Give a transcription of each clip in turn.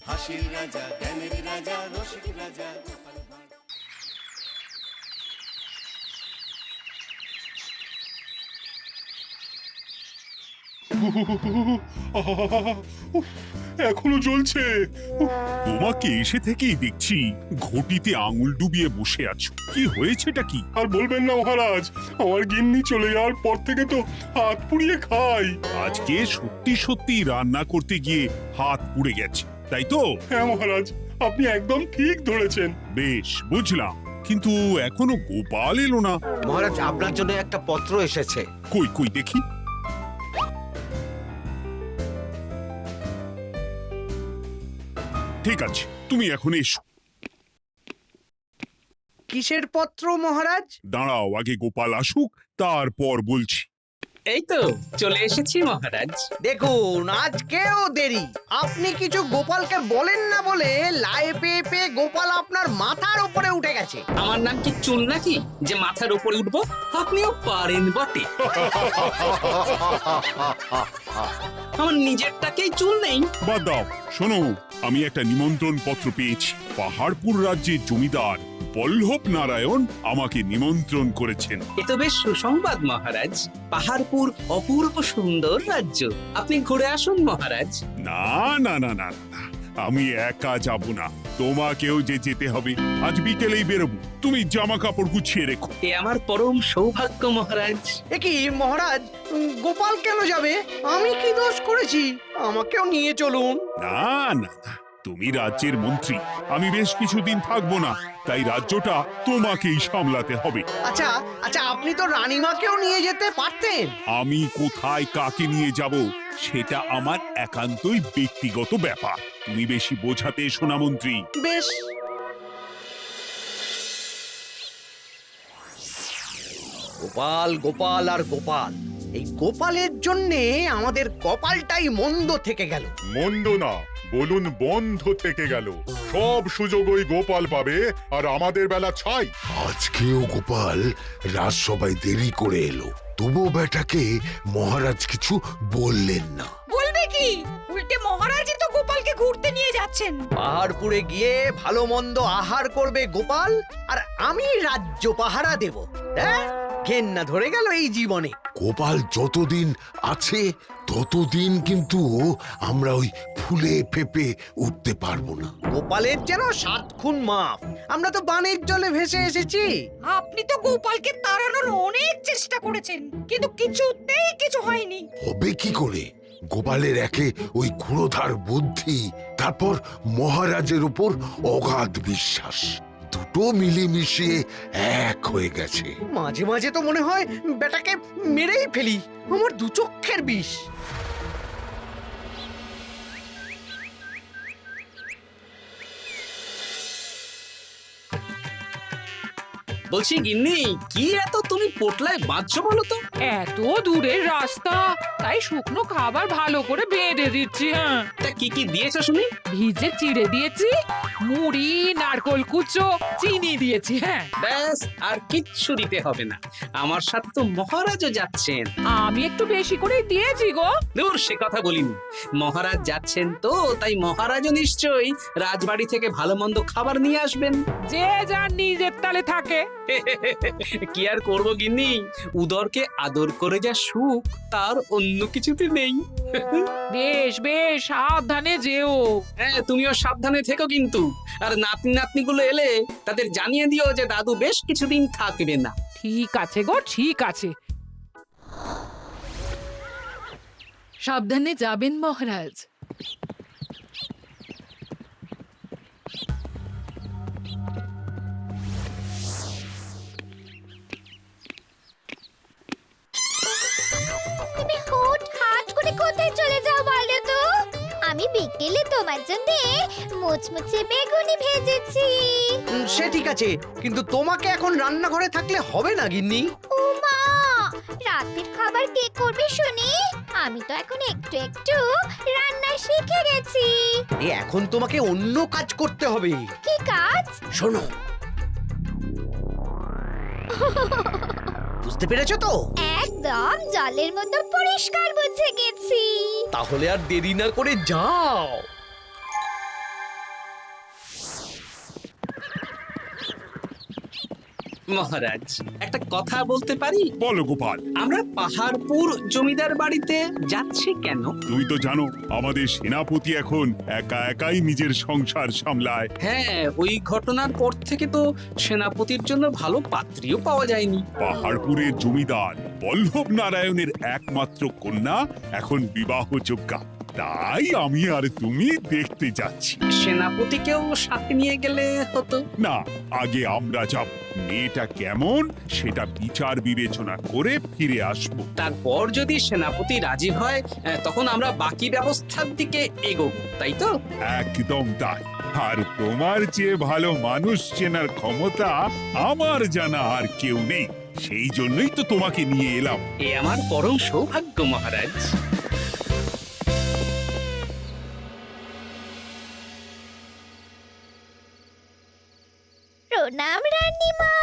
হাসির রাজা, জ্ঞানের রাজা, রসিক রাজা। এখনো জ্বলছে। তোমাকে এসে থেকেই দেখছি ঘটিতে আঙুল ডুবিয়ে বসে আছো, কি হয়েছেটা কি? আর বলবেন না মহারাজ, আমার গিন্নি চলে যাওয়ার পর থেকে তো হাত পুড়িয়ে খাই। আজকে সত্যি সত্যি রান্না করতে গিয়ে হাত পুড়ে গেছে, তাই তো? হ্যাঁ মহারাজ, আপনি একদম ঠিক ধরেছেন। বেশ, বুঝলাম, কিন্তু এখনো গোপাল এলো না। মহারাজ, আপনার জন্য একটা পত্র এসেছে। কই কই দেখি। ঠিক আছে, তুমি এখন এসো। কিসের পত্র মহারাজ? দাঁড়াও, আগে গোপাল আসুক, তারপর বলছি। এই তো চলে এসেছি মহারাজ। দেখুন, আজকেও দেরি। আপনি কিছু গোপালকে বলেন না বলে লাই পেয়ে পেয়ে গোপাল আপনার মাথার উপরে উঠে গেছে। আমার নাম কি চুল নাকি যে মাথার উপরে উঠবো? আপনিও পারেন বটে। আমার নিজেরটাকেই চুল নেই। বাদ দাও, শোনো, আমি একটা নিমন্ত্রণ পত্র পেয়েছি। পাহাড়পুর রাজ্যের জমিদার বল্লভ নারায়ণ আমাকে নিমন্ত্রণ করেছেন। এ তো বেশ সুসংবাদ মহারাজ। পাহাড়পুর অপূর্ব সুন্দর রাজ্য, আপনি ঘুরে আসুন মহারাজ। না না না না না, আমি একা যাব না, তোমাকেও যে যেতে হবে। আজ বিকেলেই বেরোবো, তুমি জামা কাপড় গুছিয়ে রেখো। এ আমার পরম সৌভাগ্য মহারাজ। এ কি মহারাজ, গোপাল কেন যাবে? আমি কি দোষ করেছি? আমাকেও নিয়ে চলুন। না না না, তুমি রাজ্যের মন্ত্রী, আমি বেশ কিছুদিন থাকবো না, তাই রাজ্যটা তোমাকেই সামলাতে হবে। আচ্ছা আচ্ছা, আপনি তো রানীমাকেও নিয়ে যেতে পারতেন। আমি কোথায় কাকে নিয়ে যাব সেটা আমার একান্তই ব্যক্তিগত ব্যাপার। তুমি বেশি বোঝাতে এসো না মন্ত্রী। বেশ। গোপাল গোপাল আর গোপাল, এই গোপালের জন্যে আমাদের কপালটাই মন্দ থেকে গেল। মন্দ না, বলুন বন্ধ থেকে গেল। সব সুযোগ ওই গোপাল পাবে, আর আমাদের বেলা ছাই। আজকেও গোপাল রাজসভায় দেরি করে এলো, তবুও বেটাকে মহারাজ কিছু বললেন না। বলবে কি? উল্টে মহারাজই তো গোপালকে ঘুরতে নিয়ে যাচ্ছেন। পাহাড়পুরে গিয়ে ভালো মন্দ আহার করবে গোপাল, আর আমি রাজ্য পাহারা দেব। হ্যাঁ, ঘেন্না ধরে গেল এই জীবনে। গোপাল যতদিন আছে ততদিন কিন্তু আমরা ওই ফুলে ফেপে উঠতে পারবো না। গোপালের যেন 7 খুন মাফ। আমরা তো বানের জলে ভেসে এসেছি। আপনি তো গোপালকে তাড়ানোর অনেক চেষ্টা করেছেন, কিন্তু কিছুতেই কিছু হয়নি। হবে কি করে? গোপালের একে ওই ক্ষুরোধার বুদ্ধি, তারপর মহারাজের উপর অগাধ বিশ্বাস, দুটো মিলেমিশে এক হয়ে গেছে। মাঝে মাঝে তো মনে হয় বেটাকে মেরেই ফেলি। আমার দু চক্ষের বিষ। বলছি গিন্নি, কি এত তুমি পোটলায় বাঁধছো বলো তো? এত দূরের রাস্তা, তাই শুকনো খাবার ভালো করে বেঁধে দিচ্ছি। হ্যাঁ, তা কি কি দিয়েছো শুনি? ভিজে চিড়ে দিয়েছি, মুড়ি, নারকোল কুচো, চিনি দিয়েছি। হ্যাঁ, ব্যাস, আর কিচ্ছু দিতে হবে না। আমার সাথে তো মহারাজও যাচ্ছেন। আমি একটু বেশি করে দিয়েছি গো। দূর, সে কথা বলিনি। মহারাজ যাচ্ছেন তো, তাই মহারাজও নিশ্চয়ই রাজবাড়ি থেকে ভালো মন্দ খাবার নিয়ে আসবেন। যে যার নিজের তালে থাকে। কি আর করবো গিন্নি, উদরকে আদর করে যা সুখ, তার অন্য কিছুতে নেই। বেশ বেশ, সাবধানে যেও। হ্যাঁ, তুমিও সাবধানে থেকো কিন্তু। আর নাতনি নাতনিগুলো এলে তাদের জানিয়ে দিও যে দাদু বেশ কিছুদিন থাকবে না। ঠিক আছে গো, ঠিক আছে। সাবধানে যাবেন মহারাজ। তুমি হুটহাট করে কোথায় চলে যাও বলো তো? আমি বিকেলে তোমার জন্য মুচমুচে বেগুনি ভেজেছি। সে ঠিক আছে, কিন্তু তোমাকে এখন রান্নাঘরে থাকলে হবে না গিন্নি। ও মা, রাতের খাবার কে করবে শুনি? আমি তো এখন একটু একটু রান্না শিখে গেছি। এখন তোমাকে অন্য কাজ করতে হবে। কি কাজ? শোনো, বুঝতে পেরেছো তো? একদম জলের মতো পরিষ্কার বুঝে গেছি। তাহলে আর দেরি না করে যাও। মহারাজ একটা কথা বলতে পারি? বলো গোপাল। আমরা পাহাড়পুর জমিদার বাড়িতে যাচ্ছি কেন? তুই তো জানো আমাদের সেনাপতি এখন একা একাই নিজের সংসার সামলায়। হ্যাঁ, ওই ঘটনার পর থেকে তো সেনাপতির জন্য ভালো পাত্রীও পাওয়া যায়নি। পাহাড়পুরের জমিদার বল্লভ নারায়ণের একমাত্র কন্যা এখন বিবাহযোগ্যা, তাই আমি আর তুমি দেখতে যাচ্ছি। সেনাপতিকেও সাথে নিয়ে গেলে হতো। না, আগে আমরা যাব, মেয়েটা কেমন সেটা বিচার বিবেচনা করে ফিরে আসব। তারপর যদি সেনাপতি রাজি হয় তখন আমরা বাকি ব্যবস্থার দিকে এগোবো, তাই তো? একদম তাই। আর তোমার যে ভালো মানুষ চেনার ক্ষমতা আমার জানা আর কেউ নেই, সেই জন্যই তো তোমাকে নিয়ে এলাম। এ আমার পরম সৌভাগ্য মহারাজ। প্রণাম রানীমা।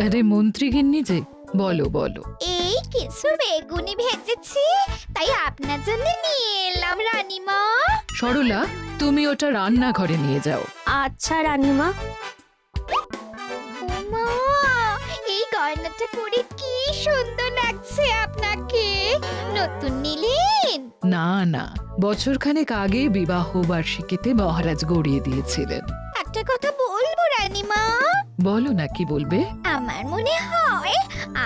আরে মন্ত্রী গিন্নি যে, বলো বলো। এই কিছু বেগুনি ভেজেছি, তাই আপনার জন্য নিয়ে এলাম রানীমা। সরলা, তুমি ওটা রান্নাঘরে নিয়ে যাও। আচ্ছা রানীমা। ওমা, এই গয়নাটা পরে কি সুন্দর লাগছে আপনাকে। নতুন নিলেন? না না, বছরখানেক আগে বিবাহ বার্ষিকীতে মহারাজ গড়িয়ে দিয়েছিলেন। একটা কথা বলবো রানীমা? বলো না, কি বলবে? আমার মনে হয়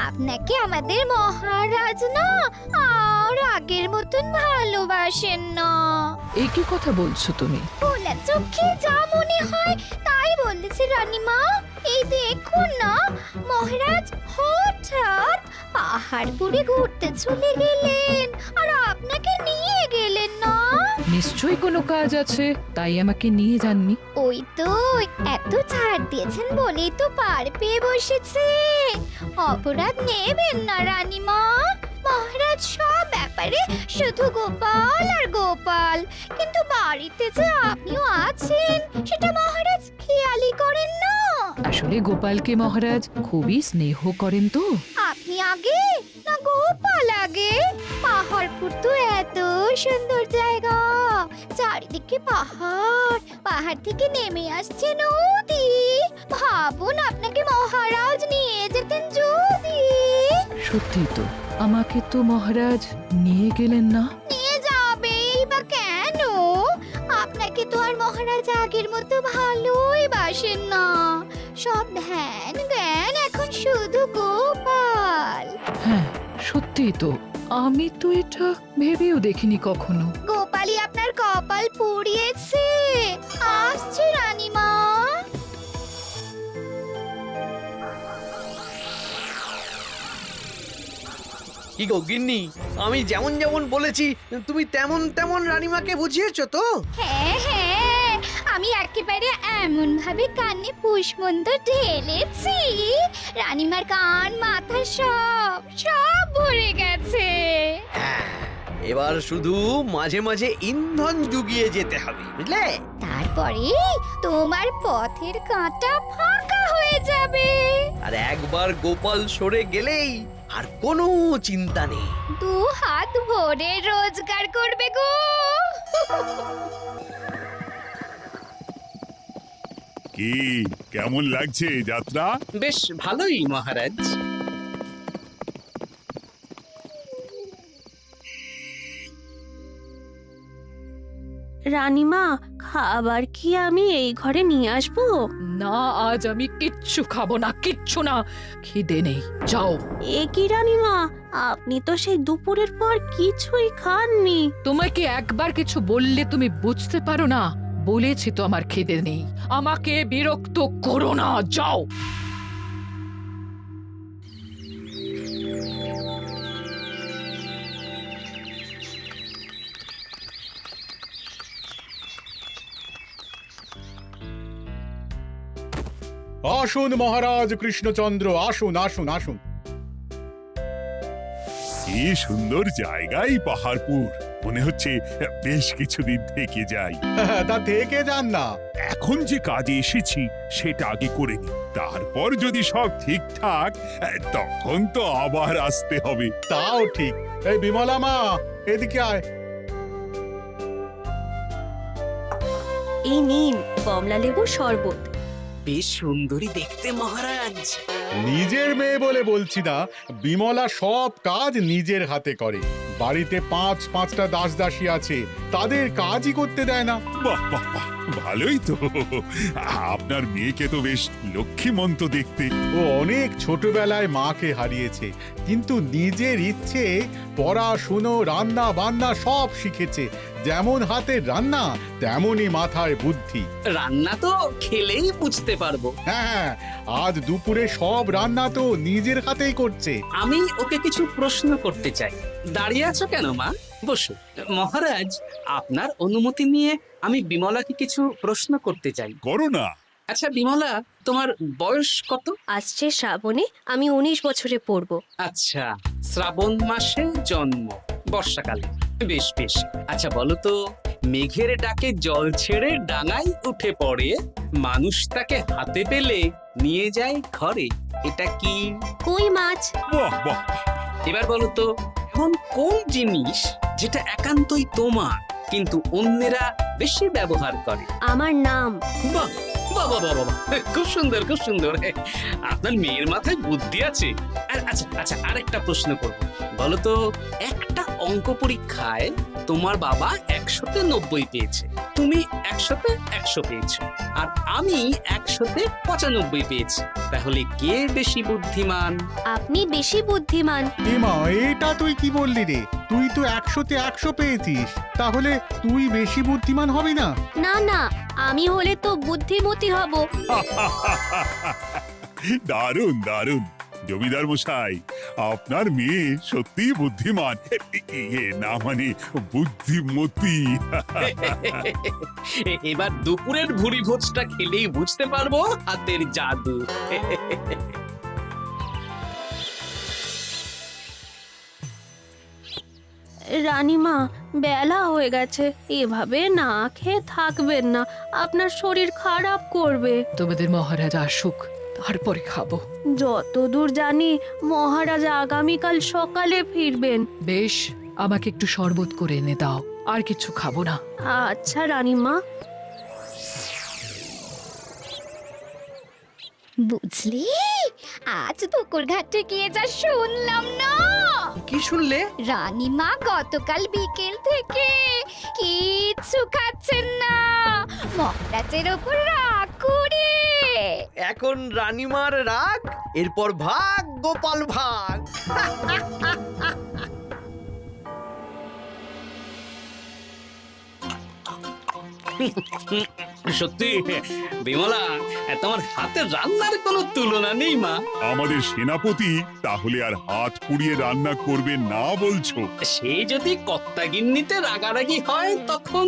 আপনাকে আমাদের মহারাজ না আর আগের মতন ভালোবাসেন না। এই কি কথা বলছো তুমি? খোলা চোখে যা মনে হয় তাই বলেছে রানীমা। এই দেখুন না, মহারাজ হঠাৎ পাহাড়পুরে ঘুরতে চলে গেলেন আর আপনাকে নিয়ে গেলেন না। নিশ্চয়ই কোনো কাজ আছে, তাই আমাকে নিয়ে যাননি। ওই তো, এত ছাড় দিয়েছেন বলেই তো পার পেয়ে বসেছে। অপরাধ নেবেন না রানীমা। মহারাজ সব ব্যাপারে শুধু গোপাল আর গোপাল, কিন্তু বাড়িতে যে আপনিও আছেন সেটা মহারাজ খেয়ালই করেন না। আসলে গোপালকে মহারাজ খুবই স্নেহ করেন তো। আপনি আগে না গোপাল আগে? পাহাড়পুর তো এত সুন্দর জায়গা, চারিদিকে পাহাড়, পাহাড় থেকে নেমে আসছে নদী। ভাবুন আপনাকে মহারাজ নিয়ে যেতেন যদি। সত্যি তো, আমাকে তো মহারাজ নিয়ে গেলেন না। নিয়ে যাবেই বা কেন? আপনাকে তো আর মহারাজ আগের মতো ভালোই বাসেন না। সব ধ্যান জ্ঞান এখন শুধু গোপাল। হ্যাঁ সত্যি তো, আমি তো এটা ভেবেও দেখিনি কখনো। গোপালই আপনার কপাল পুড়িয়েছে। আসছে রানীমা। কি গো গিন্নি, আমি যেমন যেমন বলেছি তুমি তেমন তেমন রানীমাকে বুঝিয়েছো তো? হ্যাঁ হ্যাঁ, আমি একেবারে এমন ভাবে কানে পুষ্পমন্ত ঢেলেছি, রানীমার কান মাথা সব সব ভরে গেছে। এবার শুধু মাঝে মাঝে ইন্ধন জুগিয়ে যেতে হবে, বুঝলে? তারপরে তোমার পথের কাঁটা ফাঁকা হয়ে যাবে। আর একবার গোপাল সরে গেলেই আর কোনো চিন্তা নেই। দু হাত ভরে রোজগার করবে গো। কি কেমন লাগছে যাত্রা? বেশ ভালোই মহারাজ। রানীমা, খাবার কি আমি এই ঘরে নিয়ে আসবো? না, আজ আমি কিচ্ছু খাবো না, কিচ্ছু না, খিদে নেই, যাও। এ কি রানীমা, আপনি তো সেই দুপুরের পর কিছুই খাননি। তোমাকে একবার কিছু বললে তুমি বুঝতে পারো না? বলেছি তো আমার খিদে নেই, আমাকে বিরক্ত করো না, যাও। আসুন মহারাজ কৃষ্ণচন্দ্র, আসুন আসুন আসুন। কি সুন্দর জায়গায় পাহাড়পুর, মনে হচ্ছে বেশ কিছুদিন থেকে যাই। তা থেকে যান না। এখন যে কাজে এসেছি সেটা আগে করে নি, তারপর যদি সব ঠিকঠাক তখন তো আবার আসতে হবে। তাও ঠিক। এই বিমলা মা, এদিকে আয়। এই নিন কমলা লেবুর শরবত। বেশ সুন্দরী দেখতে মহারাজ। নিজের মেয়ে বলে বলছি না, বিমলা সব কাজ নিজের হাতে করে। বাড়িতে পাঁচটা দাসী আছে, তাদের কাজই করতে দেয় না। বাহ বাহ বাহ, ভালোই তো। আপনার মেয়েকে তো বেশ লক্ষ্মীমন্ত দেখতে। ও অনেক ছোটবেলায় মাকে হারিয়েছে, কিন্তু নিজের ইচ্ছে পড়াশুনো রান্না বান্না সব শিখেছে। যেমন হাতের রান্না তেমনই মাথায় বুদ্ধি। রান্না তো খেলেই বুঝতে পারবো। হ্যাঁ, আজ দুপুরে সব রান্না তো নিজের হাতেই করছে। আমি ওকে কিছু প্রশ্ন করতে চাই। দাঁড়িয়ে আছো কেন মা? বসো। মহারাজ, আপনার অনুমতি নিয়ে আমি বিমলাকে কিছু প্রশ্ন করতে চাই। করো না। আচ্ছা বিমলা, তোমার বয়স কত? আসছে শ্রাবণে আমি 19 বছরে পড়ব। আচ্ছা, শ্রাবণ মাসে জন্ম, বর্ষাকালে। বেশ বেশ। আচ্ছা বলো তো, মেঘের ডাকে জল ছেড়ে ডাঙায় উঠে পড়ে, মানুষ তাকে হাতে পেলে নিয়ে যায় ঘরে, এটা কি? কই মাছ। বাহ বাহ, এবার বলো তো, এমন কোন জিনিস যেটা একান্তই তোমার কিন্তু অন্যেরা বেশি ব্যবহার করে? আমার নাম। বাহ বাহ বাহ বাহ বাহ, খুব সুন্দর খুব সুন্দর। আপনার মেয়ের মাথায় বুদ্ধি আছে। আচ্ছা আচ্ছা, আরেকটা প্রশ্ন করব। বলো তো, একটা অঙ্ক পরীক্ষায় তোমার বাবা 100-তে 90 পেয়েছে, তুমি 100-তে 100 পেয়েছো, আর আমি 100-তে 95 পেয়েছি। তাহলে কে বেশি বুদ্ধিমান? আপনি বেশি বুদ্ধিমান। এমা, এটা তুই কি বললি রে? তুই তো 100-তে 100 পেয়েছিস, তাহলে তুই বেশি বুদ্ধিমান হবি না? না না, আমি হলে তো বুদ্ধিমতী হব। দারুণ দারুণ। জমিদার মশাই, আপনার মেয়ে সত্যি বুদ্ধিমান, না মানে বুদ্ধিমতী। এবার দুপুরের ভুরি ভোজটা খেলেই বুঝতে পারবো হাতের জাদু। রানীমা, বেলা হয়ে গেছে, এভাবে না খেয়ে থাকবেন না, আপনার শরীর খারাপ করবে। তোমাদের মহারাজ আসুক, তারপরে খাবো। যতদূর জানি মহারাজা আগামীকাল সকালে ফিরবেন। বেশ, আমাকে একটু শরবত করে এনে দাও, আর কিছু খাবো না। আচ্ছা রানীমা। বুঝলি, আজ পুকুর ঘাটে গিয়ে যা শুনলাম না। কি শুনলে? রানীমা গতকাল বিকেল থেকে কিচ্ছু খাচ্ছেন না, মহারাজের ওপর রাগ করে। এখন রানীমার রাগ, এরপর ভাগ গোপাল ভাগ। সত্যি বিমলা, তোমার হাতের রান্নার কোনো তুলনা নেই মা। আমাদের সেনাপতি তাহলে আর হাত পুড়িয়ে রান্না করবে না বলছো? সে যদি কর্তাগিন্নিতে রাগারাগি হয় তখন।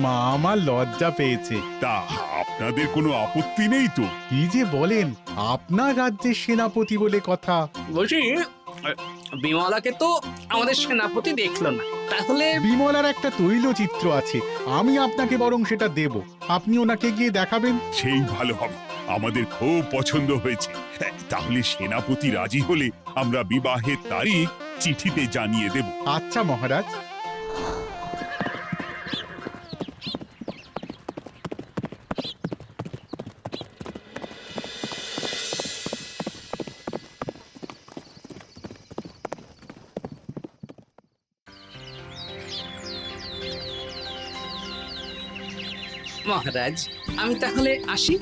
মা আমার লজ্জা পেয়েছে। তা আপনাদের কোনো আপত্তি নেই তো? কি যে বলেন, আপনার রাজ্যের সেনাপতি বলে কথা। বলছি, বিমলাকে তো আমাদের সেনাপতি দেখলো না, তাহলে? বিমলার একটা তৈলচিত্র আছে, আমি আপনাকে বরং সেটা দেব, আপনি ওনাকে গিয়ে দেখাবেন। সেই ভালো হবে, আমাদের খুব পছন্দ হয়েছে। তাহলে সেনাপতি রাজি হলে আমরা বিবাহের তারিখ চিঠিতে জানিয়ে দেব। আচ্ছা মহারাজ। মহারাজ, আমি তাহলে আসি।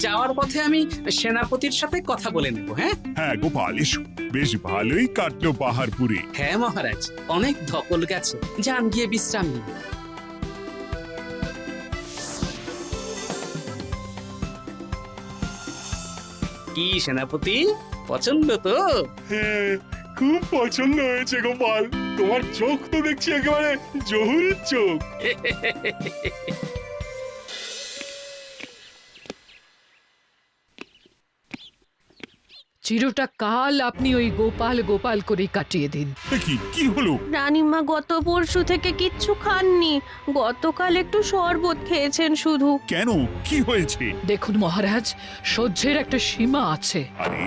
যাওয়ার পথে আমি সেনাপতির সাথে কথা বলে নেব। হ্যাঁ হ্যাঁ গোপাল, এসো। বেশ ভালোই কাটলো পাহাড়পুরে। হ্যাঁ মহারাজ, অনেক ধকল গেছে, যান গিয়ে বিশ্রাম নিন। কি সেনাপতি, পছন্দ তো? হ্যাঁ, খুব পছন্দ হয়েছে গোপাল। তোমার চোখ তো দেখছি একেবারে জহুরের চোখ। চিরটা কাল আপনি ওই গোপাল গোপাল করে কাটিয়ে দিন। কি হলো? রানীমা গত পরশু থেকে কিচ্ছু খাননি, গতকাল একটু শরবত খেয়েছেন শুধু। কেন, কি হয়েছে? দেখুন মহারাজ, সহ্যের একটা সীমা আছে। আরে,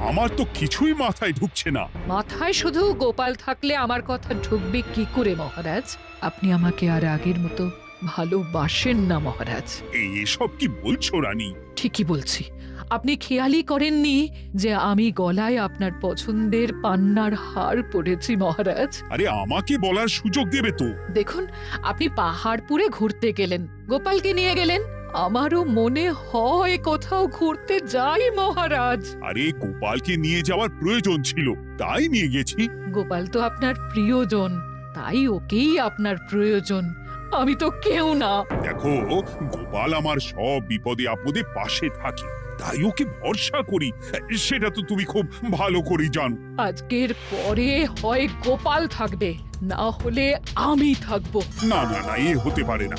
আমার তো কিছুই মাথায় ঢুকছে না। মাথায় শুধু গোপাল থাকলে আমার কথা ঢুকবে কি করে মহারাজ? আপনি আমাকে আর আগের মতো ভালোবাসেন না মহারাজ। এসব কি বলছো রানী? ঠিকই বলছি। আপনি খেয়ালই করেননি যে আমি গলায় আপনার পছন্দের পান্নার হার পরেছি মহারাজ। আরে আমাকে বলার সুযোগ দেবে তো। দেখুন, আপনি পাহাড়পুরে ঘুরতে গেলেন, গোপালকে নিয়ে গেলেন। আমারও মনে হয় কোথাও ঘুরতে যাই মহারাজ। আরে গোপালকে নিয়ে যাওয়ার প্রয়োজন ছিল, তাই নিয়ে গেছি। গোপাল তো আপনার প্রিয়জন, তাই ওকেই আপনার প্রয়োজন। আমি তো কেউ না। দেখো, গোপাল আমার সব বিপদে আপদে পাশে থাকে, তাই ওকে ভরসা করি। সেটা তো তুমি খুব ভালো করে জানো। আজকের পরে হয় গোপাল থাকবে, না হলে আমি থাকবো। না না না, এ হতে পারে না।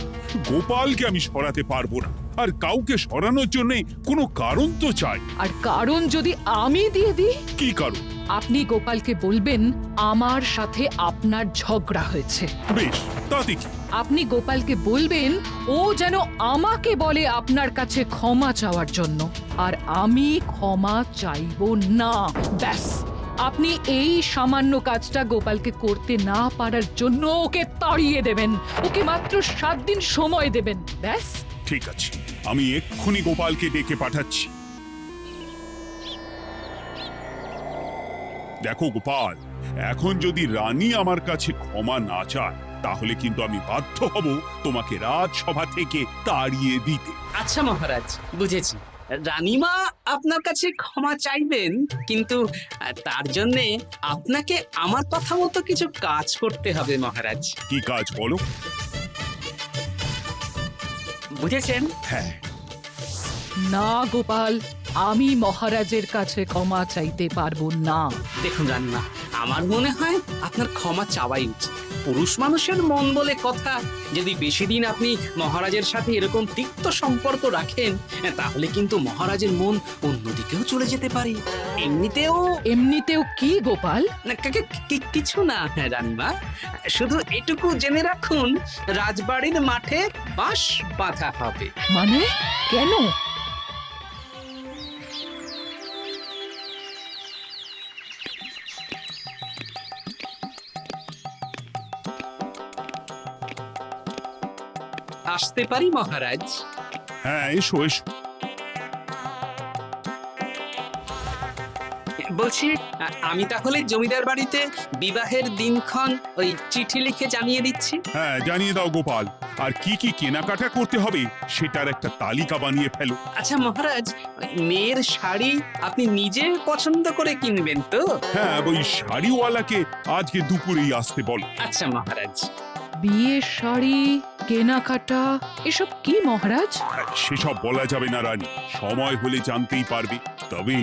গোপালকে আমি সরাতে পারবো না, আর কাউকে সরানোর জন্য কোনো কারণ তো চাই। আর কারণ যদি আমি দিয়ে দিই? কি কারণ? আপনি গোপালকে বলবেন আমার সাথে আপনার ঝগড়া হয়েছে। বেশ, তাতে কি? আপনি গোপালকে বলবেন ও যেন আমাকে বলে আপনার কাছে ক্ষমা চাওয়ার জন্য, আর আমি ক্ষমা চাইবো না। ব্যাস, আপনি এই সামান্য কাজটা গোপালকে করতে না পারার জন্য ওকে তাড়িয়ে দেবেন। ওকে মাত্র 7 দিন সময় দেবেন। ব্যাস। ঠিক আছে, আমি এক্ষুনি গোপালকে ডেকে পাঠাচ্ছি। দেখো গোপাল, এখন যদি রানী আমার কাছে ক্ষমা না চায়, তাহলে কিন্তু আমি বাধ্য হব তোমাকে রাজসভা থেকে তাড়িয়ে দিতে। আচ্ছা মহারাজ, বুঝেছি। রানীমা আপনার কাছে ক্ষমা চাইবেন, কিন্তু তার জন্যে আপনাকে আমার কথা মতো কিছু কাজ করতে হবে মহারাজ। কি কাজ বলো? বুঝেছেন? হ্যাঁ। না গোপাল, আমি মহারাজের কাছে ক্ষমা চাইতে পারবো না। দেখুন রানীমা, আমার মনে হয় আপনার ক্ষমা চাওয়াই উচিত। পুরুষ মানুষের মন বলে কথা, যদি বেশি দিন আপনি মহারাজের সাথে এরকম তিক্ত সম্পর্ক রাখেন, তাহলে কিন্তু মহারাজের মন অন্যদিকেও চলে যেতে পারে। এমনিতেও কি গোপাল? কিছু না রানীমা, শুধু এটুকু জেনে রাখুন, রাজবাড়ির মাঠে বাঁশ বাঁধা হবে। মানে কেন? আসতে পারি মহারাজ? হ্যাঁ, এসো এসো। বলছি, আমি তাহলে জমিদার বাড়িতে বিবাহের দিনক্ষণ ওই চিঠি লিখে জানিয়ে দিচ্ছি। হ্যাঁ, জানিয়ে দাও গোপাল। আর কি কি কেনাকাটা করতে হবে সেটার একটা তালিকা বানিয়ে ফেলো। আচ্ছা মহারাজ, মেয়ের শাড়ি আপনি নিজে পছন্দ করে কিনবেন তো? হ্যাঁ, ওই শাড়িওয়ালাকে আজকে দুপুরেই আসতে বলো। আচ্ছা মহারাজ। বিয়ের শাড়ি, কেনাকাটা, এসব কি মহারাজ? সেসব বলা যাবে না রানী, সময় হলে জানতেই পারবে। তবে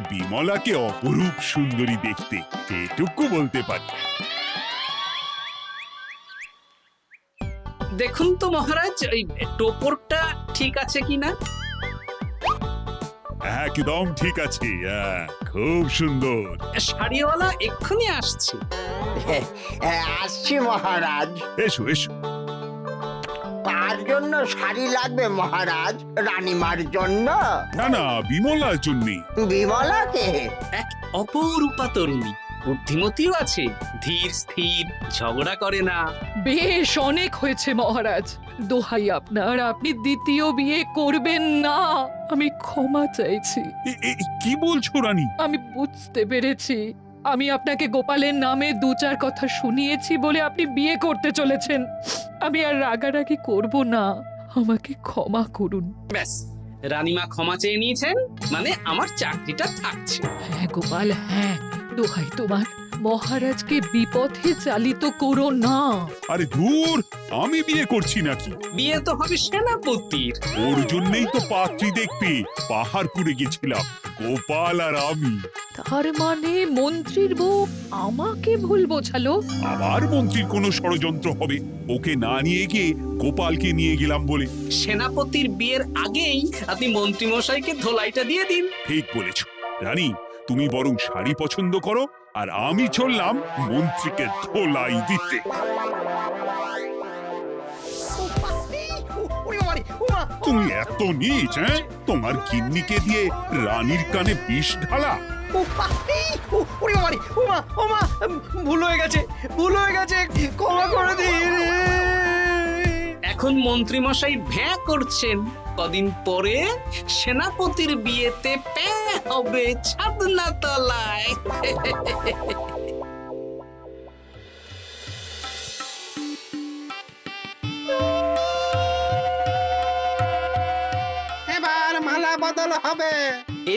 বিমলাকে অপরূপ সুন্দরী দেখতে, এটুকু বলতে পারি। দেখুন তো মহারাজ, ওই টোপরটা ঠিক আছে কিনা? একদম ঠিক আছে, খুব সুন্দর। শাড়িওয়ালা এক্ষুনি আসছে। আসছি মহারাজ। এসো এসো। তার জন্য শাড়ি লাগবে মহারাজ? রানীমার জন্য? না না, বিমলার জন্যে। বিমলাকে? এক অপরূপা তরুণী, বুদ্ধিমতীও আছে, ধীর স্থির, ঝগড়া করে না। বেশ, অনেক হয়েছে মহারাজ। দোহাই আপনার, আপনি দ্বিতীয় বিয়ে করবেন না। আমি ক্ষমা চাইছি। কি বলছো রানী? আমি বুঝতে পেরেছি, আমি আপনাকে গোপালের নামে 2-4 কথা শুনিয়েছি বলে আপনি বিয়ে করতে চলেছেন। আমি আর রাগারাগি করব না, আমাকে ক্ষমা করুন। ব্যাস, রানীমা ক্ষমা চেয়ে নিয়েছেন, মানে আমার চাকরিটা থাকছে। হ্যাঁ গোপাল, হ্যাঁ, দোহাই তোমার, মহারাজকে বিপথে চালিত করো না। আরে দূর, আমি বিয়ে করছি নাকি? বিয়ে তো হবে সেনাপতির। ওর জন্যই তো পাত্রী দেখতে পাহাড়পুরে গেছিলাম, গোপাল আর আমি। তার মানে মন্ত্রীর বউ আমাকে ভুল বোঝালো? আবার মন্ত্রীর কোনো ষড়যন্ত্র হবে, ওকে না নিয়ে গিয়ে গোপালকে নিয়ে গেলাম বলে। সেনাপতির বিয়ের আগেই আপনি মন্ত্রী মশাইকে ধোলাইটা দিয়ে দিন। ঠিক বলেছ রানী, তুমি বরং শাড়ি পছন্দ করো, আর আমি চললাম মন্ত্রীকে ধোলাই দিতে। তুমি এত নীচ, তোমার গিন্নিকে দিয়ে রানীর কানে বিষ ঢালা? ভুল হয়ে গেছে, ক্ষমা করে দিন। এখন মন্ত্রীমশাই ভ্যাঁ করছেন, কদিন পরে সেনাপতির বিয়েতে প্যাঁ হবে ছাদনা তলায়। এবার মালা বদল হবে।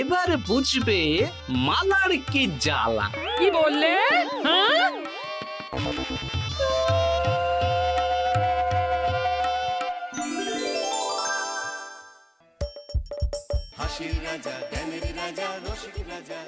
এবার বুঝবে মালার কি জ্বালা। কি বললে? হ্যাঁ? হাসির রাজা জ্ঞানের রাজা রসিক রাজা